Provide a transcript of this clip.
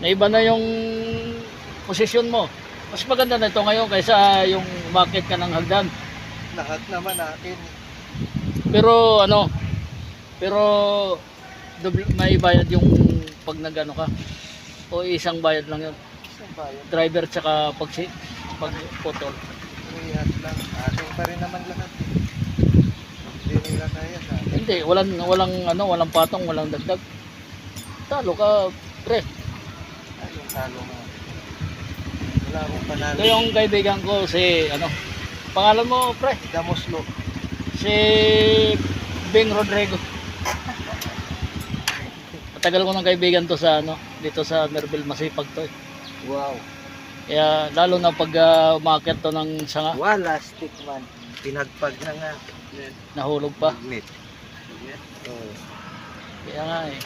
Naiba na yung posisyon mo. Mas maganda na ito ngayon kaysa yung umakit ka ng hagdan. Lahat naman akin. Pero ano, pero may bayad yung pag nagano ka. O isang bayad lang yun. Isang bayan. Driver tsaka pagputol. Rehab lang. Akin pa rin naman lahat. Hindi nila kaya sa akin. Hindi, walang patong, walang dagdag. Talo ka, pre. Ayun, talo nga. Wala akong panalo. Ito yung kaibigan ko si pangalan mo, pre? Damuslo. Si Bing Rodrigo. Matagal ko ng kaibigan to sa dito sa Merville, masipag to eh. Wow. Kaya lalo na pag umakyat to ng sanga, Wala stick man. Pinagpag na nga. nahulog pa. Magnet. Oh. Kaya nga eh.